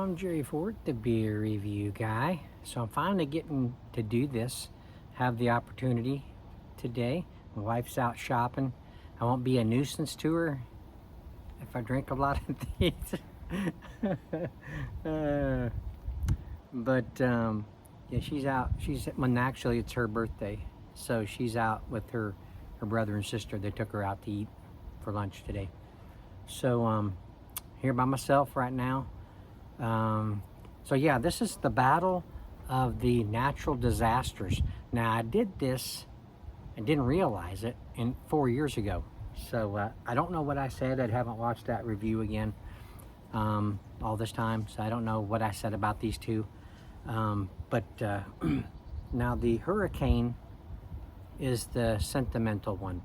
I'm Jerry Ford, the beer review guy. So I'm finally getting to do this, have the opportunity today. My wife's out shopping. I won't be a nuisance to her if I drink a lot of these. Yeah, she's out. Actually it's her birthday. So she's out with her brother and sister. They took her out to eat for lunch today. So here by myself right now. So yeah, this is the battle of the natural disasters. Now I did this and didn't realize it 4 years ago. So I don't know what I said. I haven't watched that review again all this time. So I don't know what I said about these two. Now the hurricane is the sentimental one.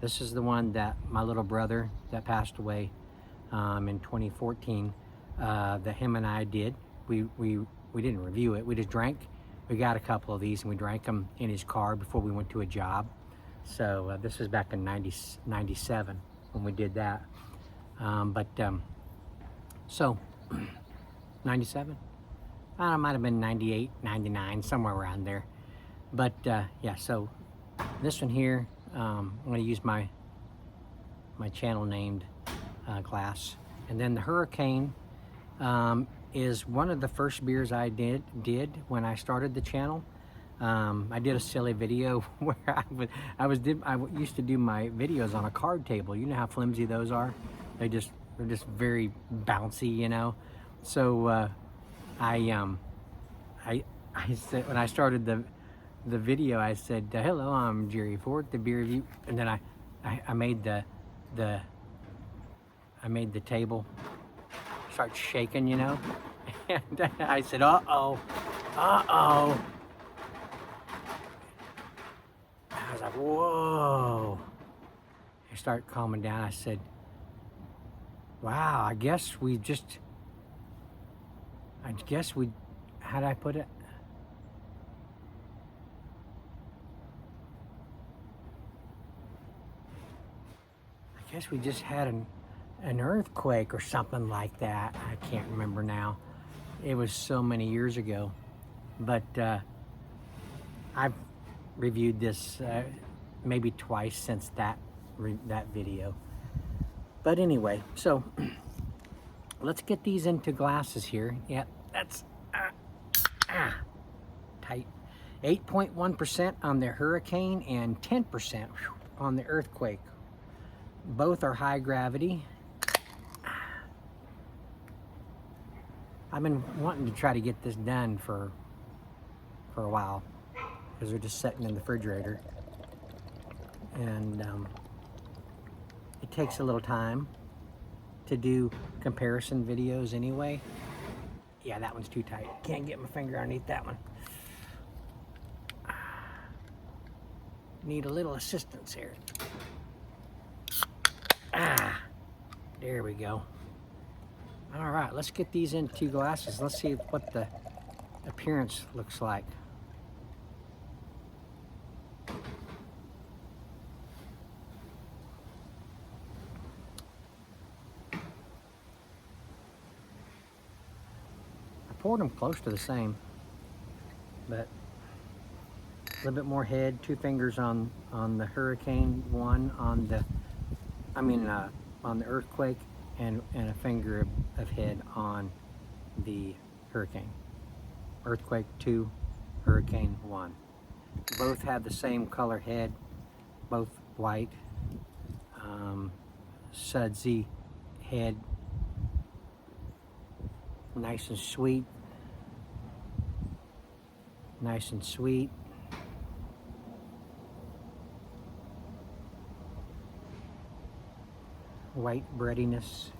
This is the one that my little brother that passed away in 2014, that him and I did. We didn't review it. We just drank. We got a couple of these and we drank them in his car before we went to a job. So this was back in 97 when we did that. So 97? It might have been 98, 99, somewhere around there. But yeah, so this one here, I'm going to use my channel named glass. And then the Hurricane is one of the first beers I did when I started the channel. I did a silly video where I used to do my videos on a card table. You know how flimsy those are? They're just very bouncy, you know. So I said, when I started the video, I said, "Hello, I'm Jerry Ford, the beer review," and then I made the table start shaking, you know. And I said, "Uh-oh, uh-oh." I was like, "Whoa." I start calming down. I said, "Wow, I guess we, how'd I put it? I guess we just had an earthquake or something like that." I can't remember now. It was so many years ago. But I've reviewed this maybe twice since that video. But anyway, so let's get these into glasses here. Yeah, that's tight. 8.1% on the Hurricane and 10% on the Earthquake. Both are high gravity. I've been wanting to try to get this done for a while because they're just sitting in the refrigerator, and it takes a little time to do comparison videos anyway. Yeah, that one's too tight. Can't get my finger underneath that one. Need a little assistance here. There we go. All right, let's get these into glasses. Let's see what the appearance looks like. I poured them close to the same, but a little bit more head, 2 fingers on the Hurricane, one on the, on the Earthquake, and a finger of head on the Hurricane. Earthquake 2, Hurricane 1. Both have the same color head, both white, sudsy head, nice and sweet, nice and sweet. White breadiness.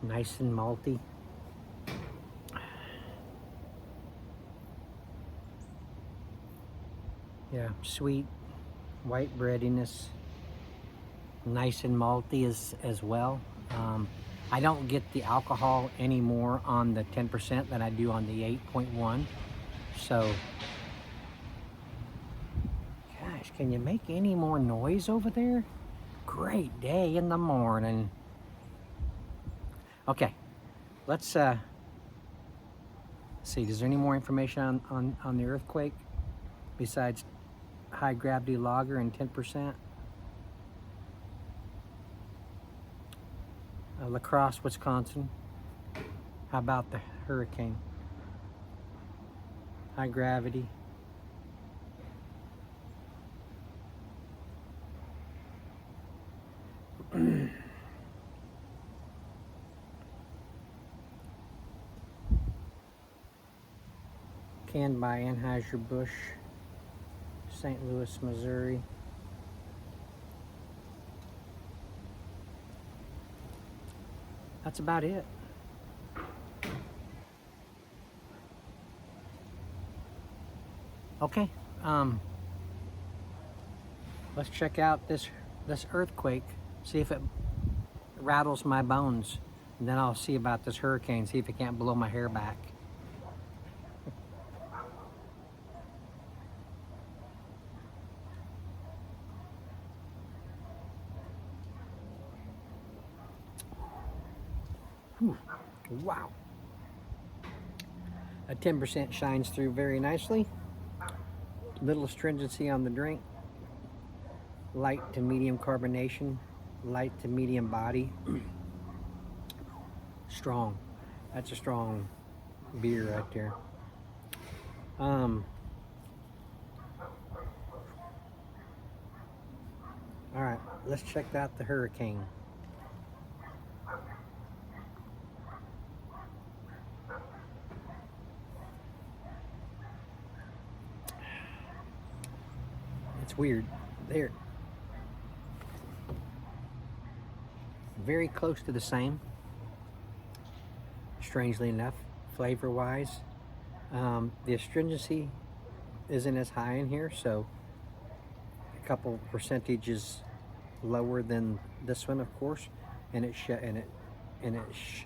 Nice and malty. Yeah, sweet, white breadiness. Nice and malty as well. I don't get the alcohol anymore on the 10% than I do on the 8.1. So, okay. gosh, can you make any more noise over there? Great day in the morning. Okay, let's see, is there any more information on the earthquake besides high gravity logger and 10%? La Crosse, Wisconsin. How about the hurricane? High gravity. Canned by Anheuser-Busch, St. Louis, Missouri. That's about it. Okay, let's check out this earthquake, see if it rattles my bones, and then I'll see about this hurricane, see if it can't blow my hair back. Wow. A 10% shines through very nicely. Little astringency on the drink. Light to medium carbonation. Light to medium body. Strong. That's a strong beer right there. All right, let's check out the hurricane. It's weird. They're very close to the same, strangely enough, flavor-wise. The astringency isn't as high in here, so a couple percentages lower than this one, of course, and it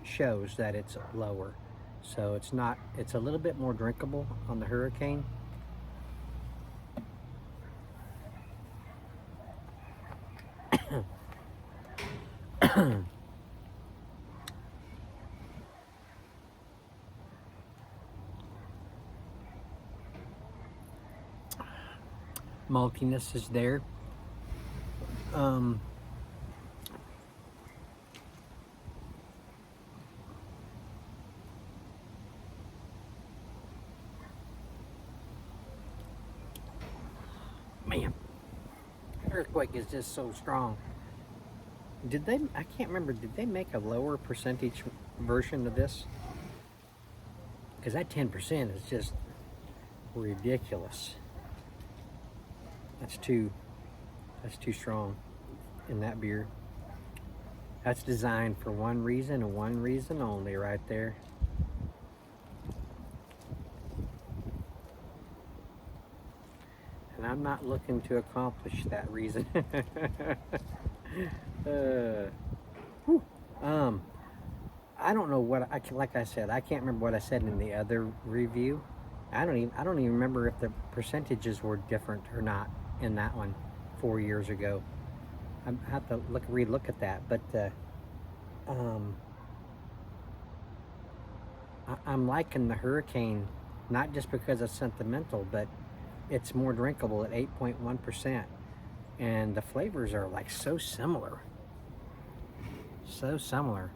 shows that it's lower. So it's not. It's a little bit more drinkable on the hurricane. Maltiness is there. Man, earthquake is just so strong. Did they, I can't remember, did they make a lower percentage version of this? Because that 10% is just ridiculous. That's too strong in that beer. That's designed for one reason and one reason only right there. And I'm not looking to accomplish that reason. I don't know what like I said, I can't remember what I said in the other review. I don't even remember if the percentages were different or not in that one 4 years ago. I have to re-look at that, but I'm liking the hurricane, not just because it's sentimental, but it's more drinkable at 8.1%, and the flavors are like so similar. So similar.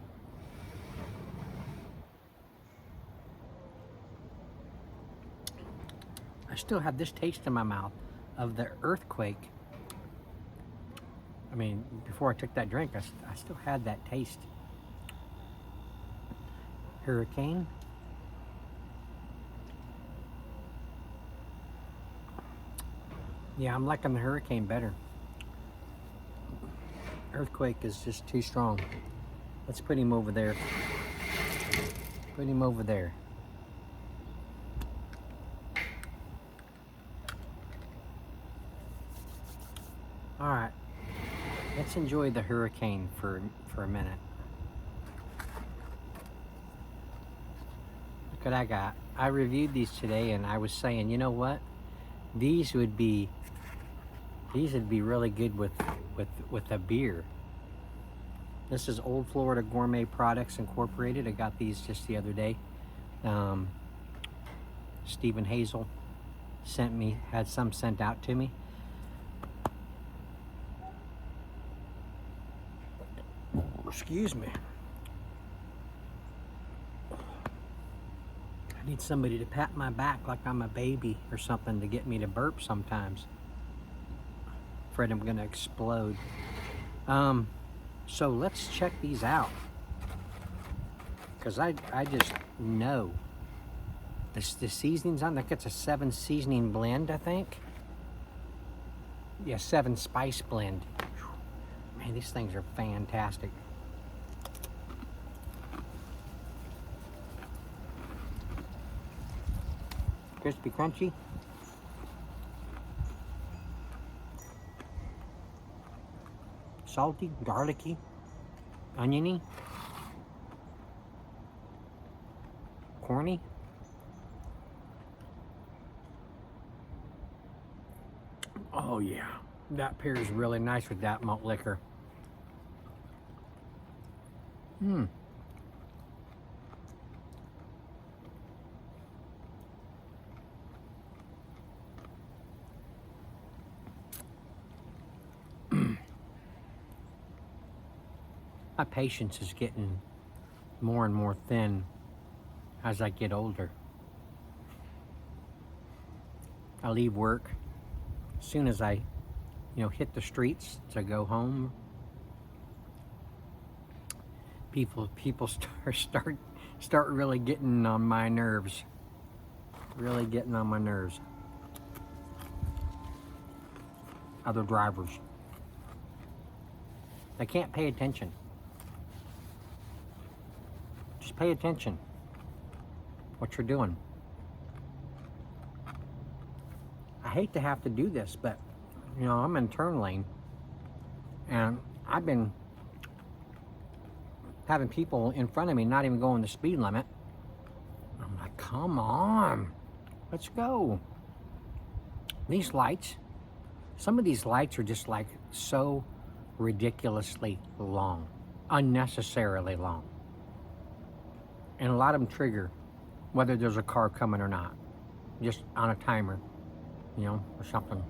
I still have this taste in my mouth of the earthquake. I mean, before I took that drink, I still had that taste. Hurricane. Yeah, I'm liking the hurricane better. Earthquake is just too strong. Let's put him over there. Put him over there. All right, let's enjoy the hurricane for a minute. Look what I got. I reviewed these today and I was saying, you know what? These would be These would be really good with a beer. This is Old Florida Gourmet Products Incorporated. I got these just the other day. Stephen Hazel had some sent out to me. Excuse me. I need somebody to pat my back like I'm a baby or something to get me to burp sometimes. Afraid I'm gonna explode. So let's check these out, because I just know the seasonings on. I think it's a 7 seasoning blend, I think. Yeah, 7 spice blend. Man, these things are fantastic. Crispy, crunchy. Salty, garlicky, oniony, corny. Oh yeah, that pairs really nice with that malt liquor. My patience is getting more and more thin as I get older. I leave work as soon as I, hit the streets to go home. People start really getting on my nerves. Really getting on my nerves. Other drivers. They can't pay attention. Just pay attention what you're doing. I hate to have to do this, but I'm in turn lane, and I've been having people in front of me not even going the speed limit. I'm like, come on, let's go. These lights, some of these lights are just like so ridiculously long, unnecessarily long. And a lot of them trigger whether there's a car coming or not, just on a timer, or something.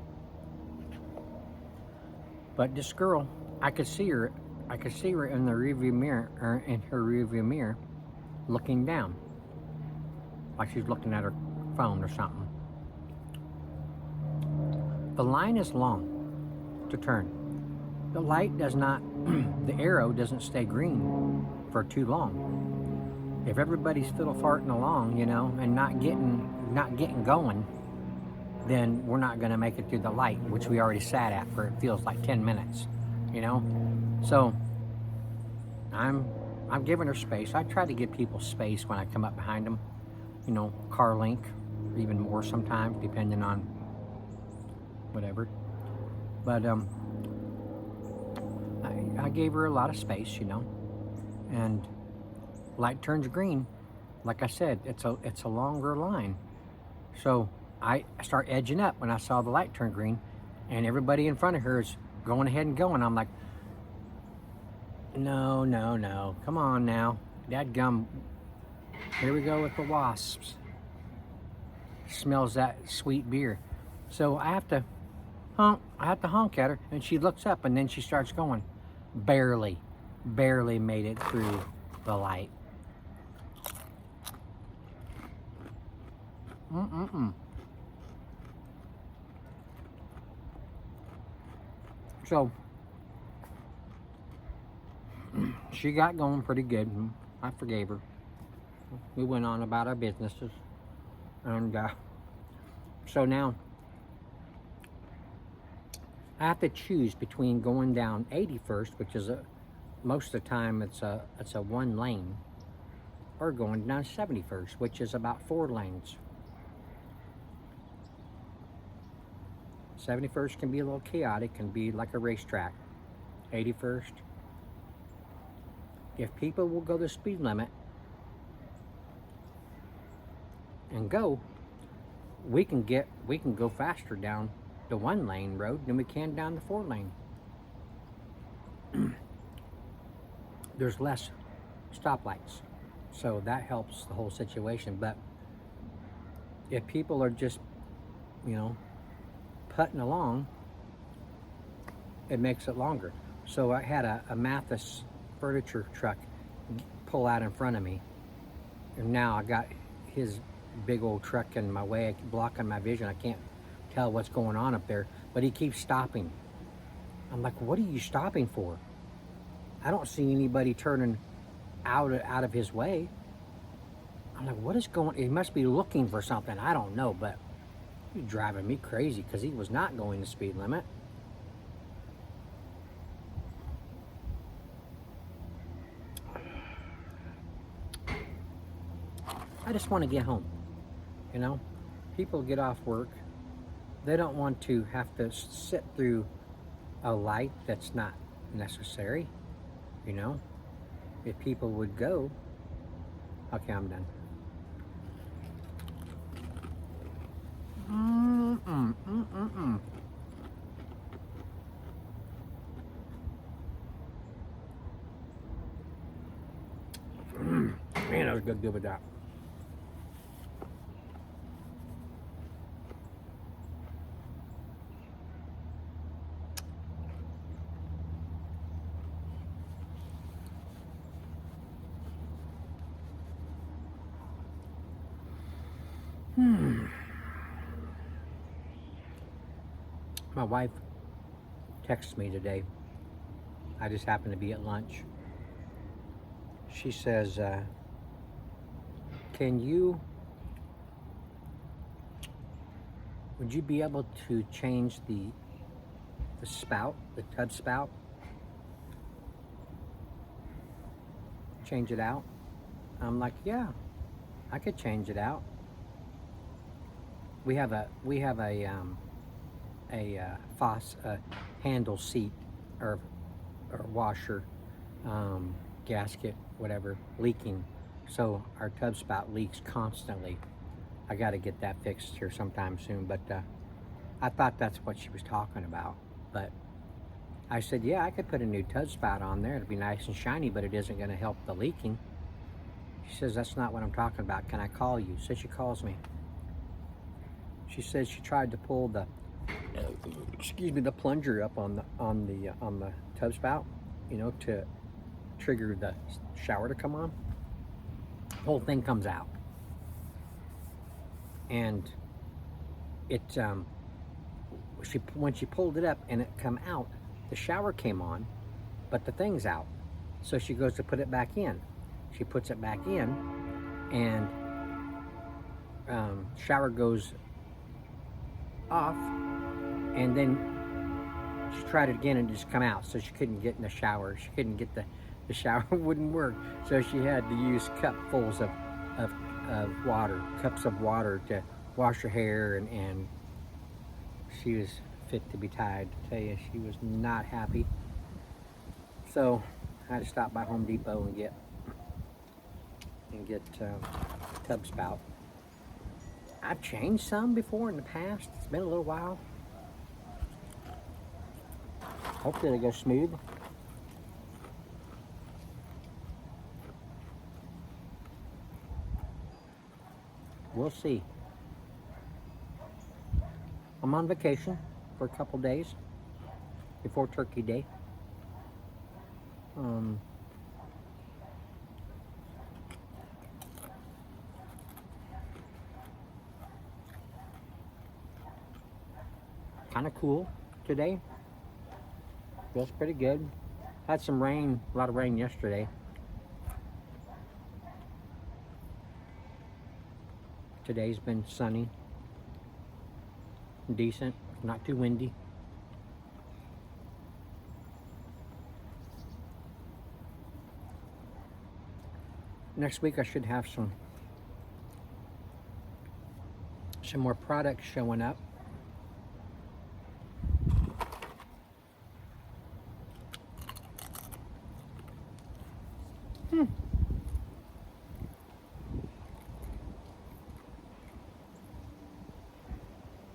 But this girl, I could see her in the rearview mirror, or in her rearview mirror, looking down, like she's looking at her phone or something. The line is long to turn. The light does not, the arrow doesn't stay green for too long. If everybody's fiddle farting along, and not getting going, then we're not going to make it through the light, which we already sat at for, it feels like 10 minutes, So I'm giving her space. I try to give people space when I come up behind them, car link, or even more sometimes, depending on whatever. But I gave her a lot of space, and light turns green. Like I said, it's a longer line. So I start edging up when I saw the light turn green, and everybody in front of her is going ahead and going. I'm like, no, come on now, dadgum. Here we go with the wasps. Smells that sweet beer. So I have to honk at her, and she looks up, and then she starts going. Barely made it through the light. So she got going pretty good. I forgave her. We went on about our businesses, and so now I have to choose between going down 81st, which is most of the time it's a 1 lane, or going down 71st, which is about 4 lanes. 71st can be a little chaotic, can be like a racetrack. 81st, if people will go the speed limit and go, we can go faster down the 1-lane road than we can down the 4-lane. There's less stoplights, so that helps the whole situation. But if people are just, you know, putting along, it makes it longer. So I had a Mathis furniture truck pull out in front of me, and now I got his big old truck in my way, blocking my vision. I can't tell what's going on up there, but he keeps stopping. I'm like, what are you stopping for? I don't see anybody turning out of his way. I'm like, what is going on? He must be looking for something. I don't know, but he's driving me crazy because he was not going the speed limit. I just want to get home. You know, people get off work. They don't want to have to sit through a light that's not necessary. You know, if people would go. Okay, I'm done. Man, that was good with that. My wife texted me today. I just happened to be at lunch. She says, would you be able to change the spout, the tub spout? Change it out? I'm like, yeah, I could change it out. We have a handle seat or washer, gasket, whatever, leaking. So our tub spout leaks constantly. I got to get that fixed here sometime soon, but I thought that's what she was talking about. But I said, yeah, I could put a new tub spout on there. It'd be nice and shiny, but it isn't going to help the leaking. She says, that's not what I'm talking about. Can I call you? So she calls me. She says she tried to pull the plunger up on the tub spout, you know, to trigger the shower to come on. The whole thing comes out, and it when she pulled it up and it come out, the shower came on, but the thing's out. So she goes to put it back in. She puts it back in, and shower goes off, and then she tried it again and it just come out. So she couldn't get in the shower. She couldn't get the shower wouldn't work. So she had to use cupfuls of water, cups of water to wash her hair, and she was fit to be tied. To tell you, she was not happy. So I had to stop by Home Depot and get tub spout. I've changed some before in the past. It's been a little while. Hopefully they go smooth. We'll see. I'm on vacation for a couple days before Turkey Day. Kind of cool today. Feels pretty good. Had some rain, a lot of rain yesterday. Today's been sunny, decent, not too windy. Next week I should have some more products showing up.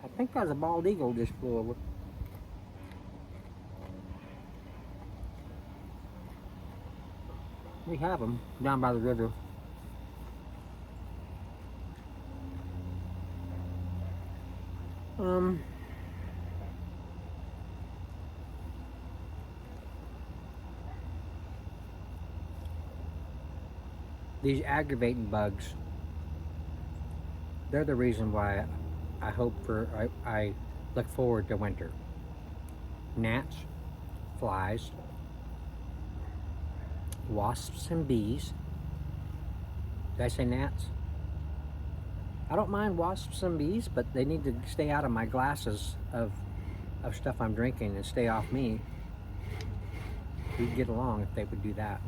I think that was a bald eagle just flew over. We have them down by the river. These aggravating bugs, they're the reason why I look forward to winter. Gnats, flies, wasps and bees. Did I say gnats? I don't mind wasps and bees, but they need to stay out of my glasses of stuff I'm drinking and stay off me. We'd get along if they would do that,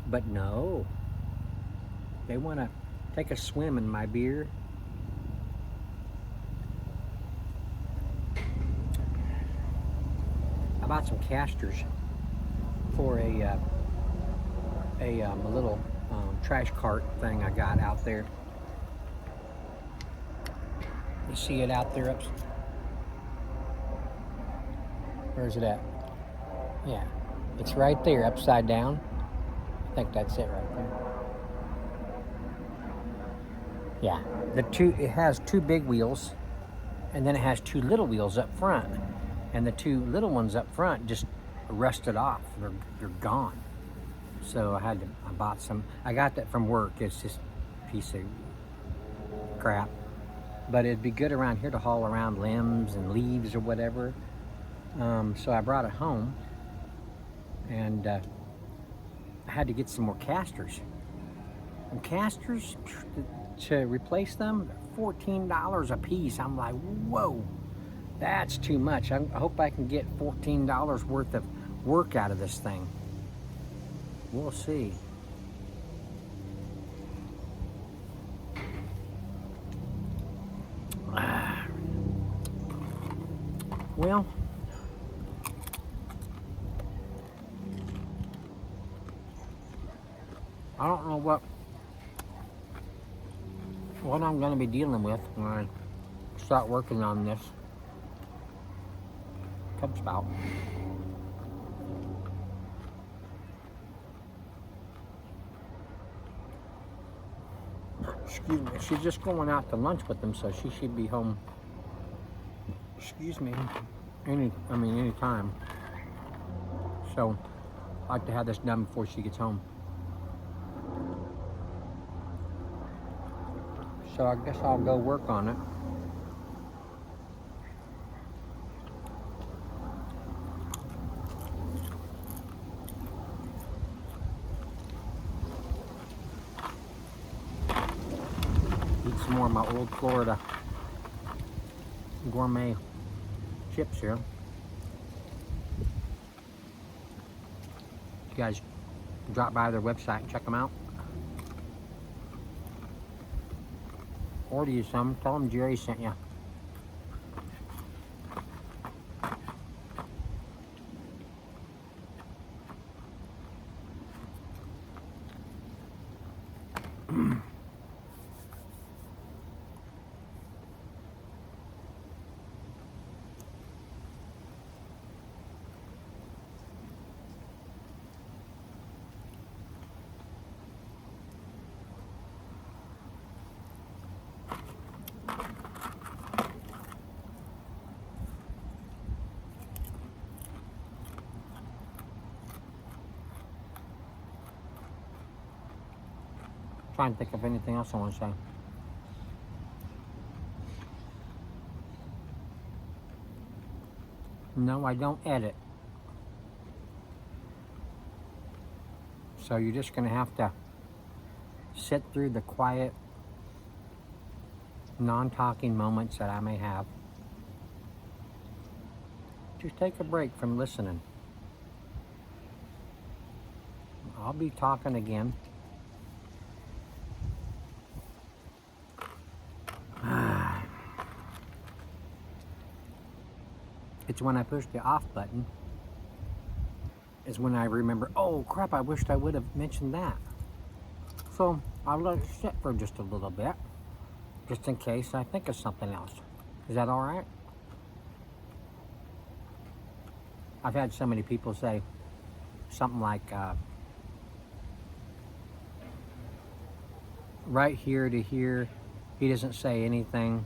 but no. They want to take a swim in my beer. I bought some casters for a little trash cart thing I got out there. You see it out there? Where's it at? Yeah, it's right there, upside down. I think that's it right there. Yeah, it has two big wheels, and then it has two little wheels up front, and the two little ones up front just rusted off. They're gone. So I bought some. I got that from work. It's just a piece of crap, but it'd be good around here to haul around limbs and leaves or whatever. So I brought it home, and I had to get some more casters. And casters, to replace them, $14 a piece. I'm like, whoa, that's too much. I hope I can get $14 worth of work out of this thing. We'll see. Well, I don't know what I'm going to be dealing with when I start working on this cup spout. Excuse me, she's just going out to lunch with them, so she should be home, excuse me, any time. So I'd like to have this done before she gets home. So I guess I'll go work on it. Eat some more of my Old Florida Gourmet chips here. You guys drop by their website and check them out. Order you some. Tell them Jerry sent you. Trying to think of anything else I want to say. No, I don't edit. So you're just going to have to sit through the quiet, non-talking moments that I may have. Just take a break from listening. I'll be talking again. It's when I push the off button is when I remember, oh crap, I wished I would have mentioned that. So I'll let it sit for just a little bit, just in case I think of something else. Is that all right? I've had so many people say something like, right here to here, he doesn't say anything.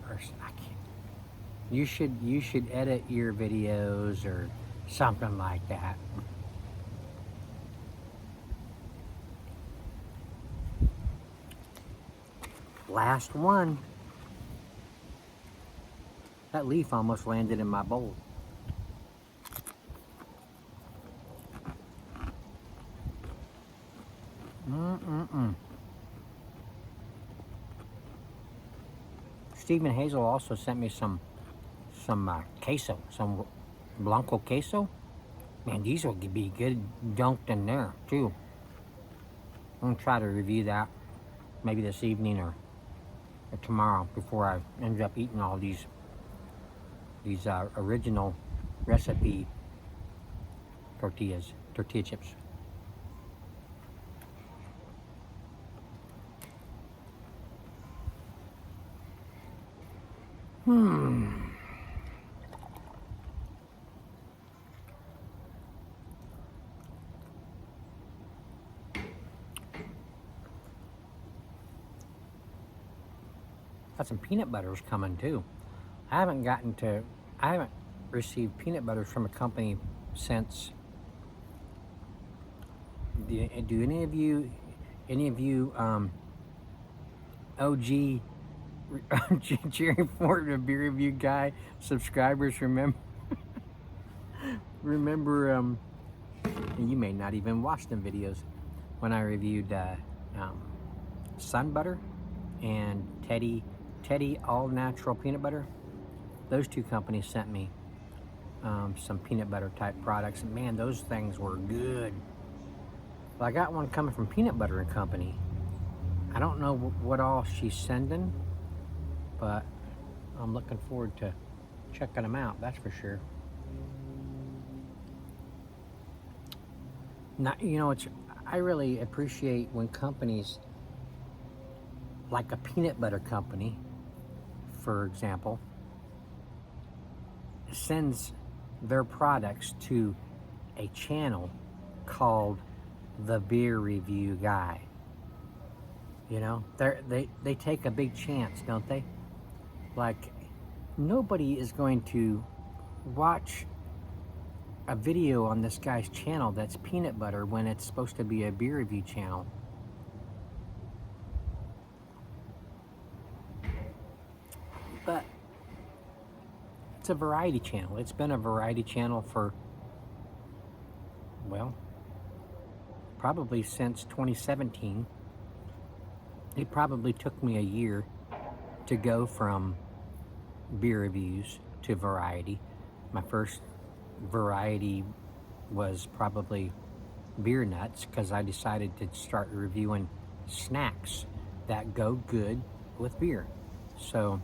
Or I can't. You should edit your videos or something like that. Last one. That leaf almost landed in my bowl. Stephen Hazel also sent me some queso, some blanco queso. Man, these will be good dunked in there too. I'm gonna try to review that maybe this evening or tomorrow before I end up eating all these original recipe tortilla chips. Got some peanut butters coming too. I haven't received peanut butters from a company since. Do any of you OG Jerry Ford, a beer review guy subscribers remember and you may not even watch them videos when I reviewed Sun Butter and Teddy all natural peanut butter. Those two companies sent me some peanut butter type products, and man, those things were good. Well, I got one coming from Peanut Butter and Company. I don't know what all she's sending, but I'm looking forward to checking them out, that's for sure. Now, you know, I really appreciate when companies like a peanut butter company, for example, sends their products to a channel called The Beer Review Guy. You know, they take a big chance, don't they? Like, nobody is going to watch a video on this guy's channel that's peanut butter when it's supposed to be a beer review channel. But it's a variety channel. It's been a variety channel for, well, probably since 2017. It probably took me a year to go from beer reviews to variety. My first variety was probably beer nuts, because I decided to start reviewing snacks that go good with beer. So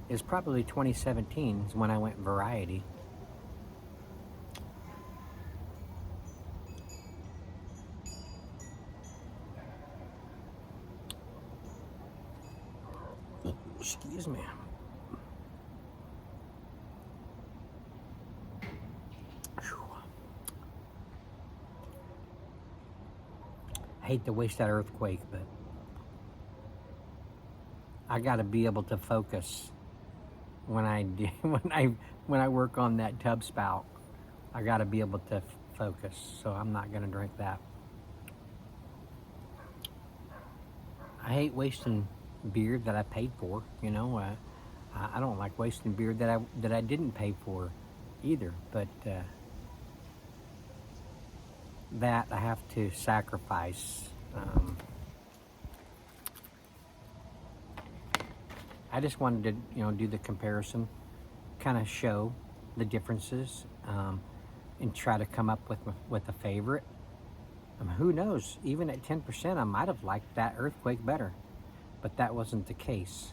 it's probably 2017 is when I went variety. Excuse me. I hate to waste that earthquake, but I got to be able to focus when I work on that tub spout. I got to be able to focus, so I'm not going to drink that. I hate wasting beer that I paid for. You know, I don't like wasting beer that I didn't pay for either. But that I have to sacrifice. I just wanted to, you know, do the comparison, kind of show the differences, and try to come up with a favorite. Who knows? Even at 10%, I might have liked that earthquake better, but that wasn't the case.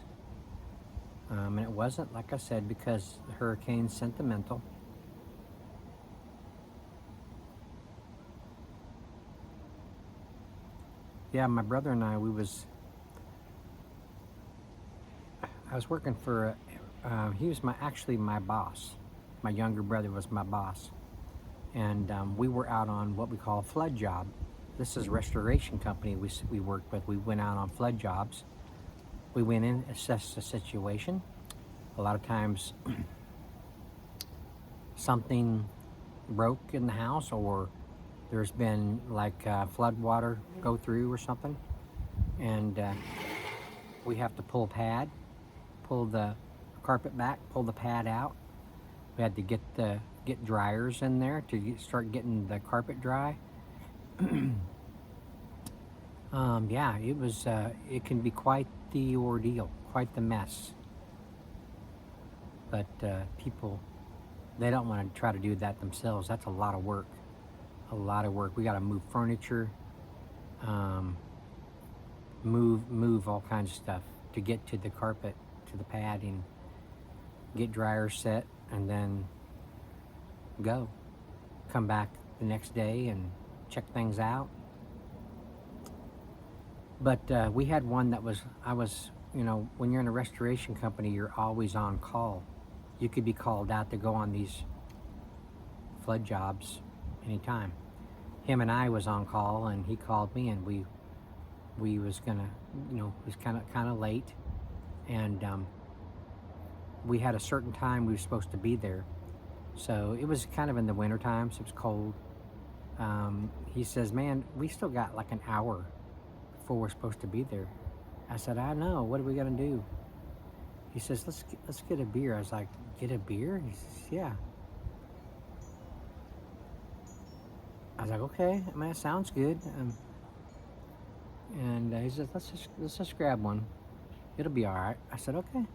And it wasn't, like I said, because the hurricane's sentimental. Yeah, my brother and I, I was working for, he was actually my boss. My younger brother was my boss. And we were out on what we call a flood job. This is a restoration company we worked with. We went out on flood jobs. We went in, assessed the situation. A lot of times something broke in the house, or there's been like flood water go through or something. And we have to pull the carpet back, pull the pad out. We had to get dryers in there to start getting the carpet dry. Yeah, it can be quite the ordeal, quite the mess. But people, they don't want to try to do that themselves. That's a lot of work. A lot of work. We got to move furniture, move all kinds of stuff to get to the carpet, to the padding, get dryers set, and then come back the next day and check things out. But we had one that was, you know, when you're in a restoration company, you're always on call. You could be called out to go on these flood jobs anytime. Him and I was on call, and he called me, and we was gonna, you know, it was kind of late, and we had a certain time we were supposed to be there. So it was kind of in the winter time, so it was cold. He says, man, we still got like an hour before we're supposed to be there. I said, I know, what are we gonna do? He says, let's get a beer. I was like, get a beer? He says, yeah. I was like, okay, I mean, that sounds good. And he says, let's just grab one. It'll be all right. I said, okay.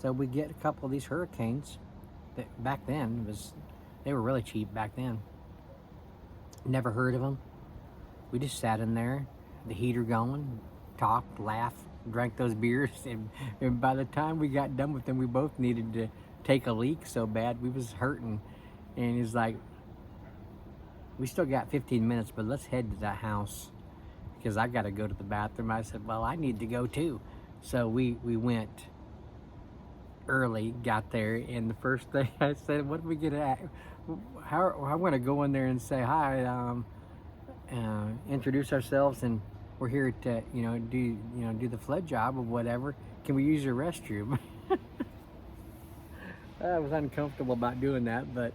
So we get a couple of these Hurricanes. That back then they were really cheap back then. Never heard of them. We just sat in there, the heater going, talked, laughed, drank those beers, and by the time we got done with them, we both needed to take a leak so bad we was hurting. And he's like, we still got 15 minutes, but let's head to that house because I got to go to the bathroom. I said, well, I need to go too. So we went early, got there, and the first thing I said, what are we gonna, how I want to go in there and say hi, introduce ourselves, and we're here to, you know, do the flood job or whatever. Can we use your restroom? I was uncomfortable about doing that, but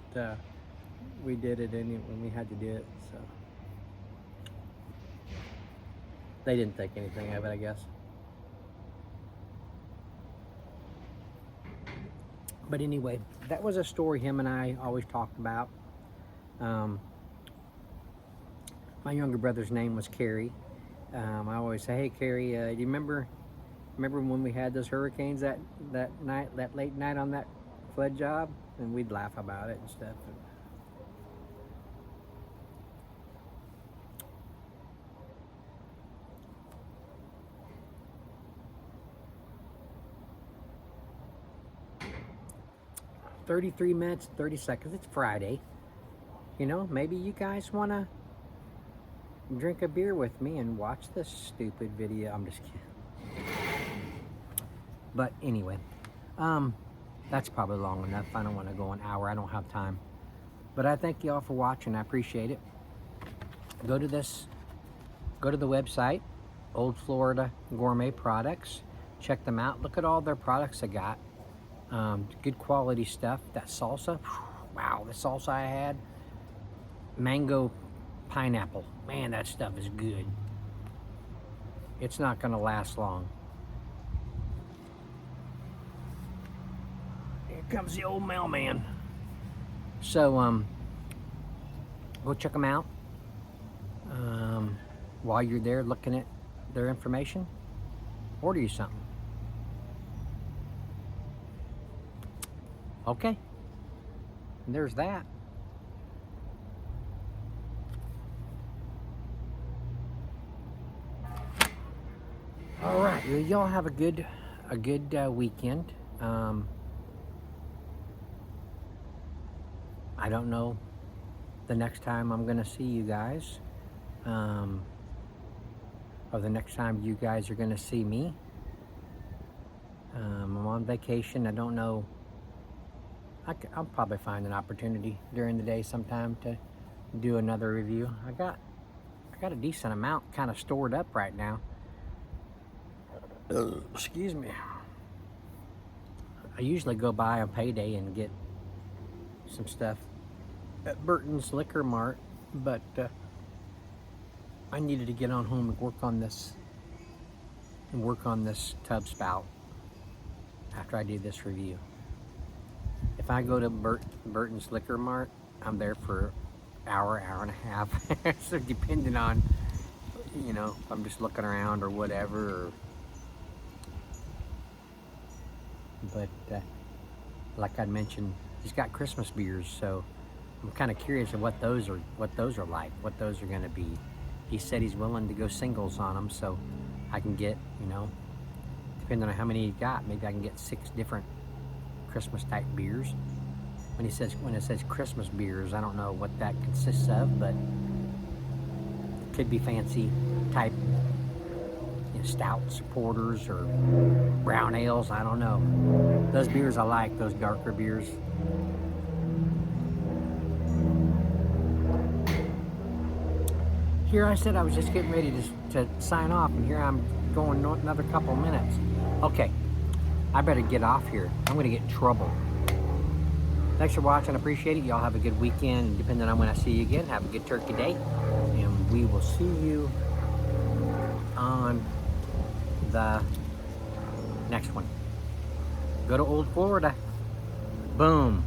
we did it when we had to do it. So they didn't think anything of it, I guess. But anyway, that was a story him and I always talked about. My younger brother's name was Kerry. I always say, hey, Kerry, do you remember when we had those hurricanes that night, that late night on that flood job? And we'd laugh about it and stuff. 33 minutes, 30 seconds. It's Friday. You know, maybe you guys want to drink a beer with me and watch this stupid video. I'm just kidding. But anyway, that's probably long enough. I don't want to go an hour. I don't have time. But I thank you all for watching. I appreciate it. Go to the website, Old Florida Gourmet Products. Check them out. Look at all their products I got. Good quality stuff. That salsa, wow, the salsa I had, mango pineapple, man, that stuff is good. It's not gonna last long. Here comes the old mailman. So go check them out. While you're there looking at their information, order you something. Okay, and there's that. All right, well, y'all have a good weekend. I don't know the next time I'm gonna see you guys, or the next time you guys are gonna see me. I'm on vacation. I don't know. I'll probably find an opportunity during the day sometime to do another review. I got a decent amount kind of stored up right now. Excuse me. I usually go by on payday and get some stuff at Burton's Liquor Mart, but I needed to get on home and work on this tub spout after I do this review. If I go to Burton's Liquor Mart, I'm there for hour and a half. So depending on, you know, if I'm just looking around or whatever. But like I mentioned, he's got Christmas beers, so I'm kind of curious of what those are like, what those are going to be. He said he's willing to go singles on them, so I can get, you know, depending on how many he got, maybe I can get 6 different Christmas type beers. When it says Christmas beers, I don't know what that consists of, but it could be fancy type, you know, stouts, porters, or brown ales. I don't know. Those beers I like, those darker beers. Here I said I was just getting ready to sign off, and here I'm going another couple minutes. Okay, I better get off here. I'm going to get in trouble. Thanks for watching. I appreciate it. Y'all have a good weekend. Depending on when I see you again, have a good turkey day. And we will see you on the next one. Go to Old Florida. Boom.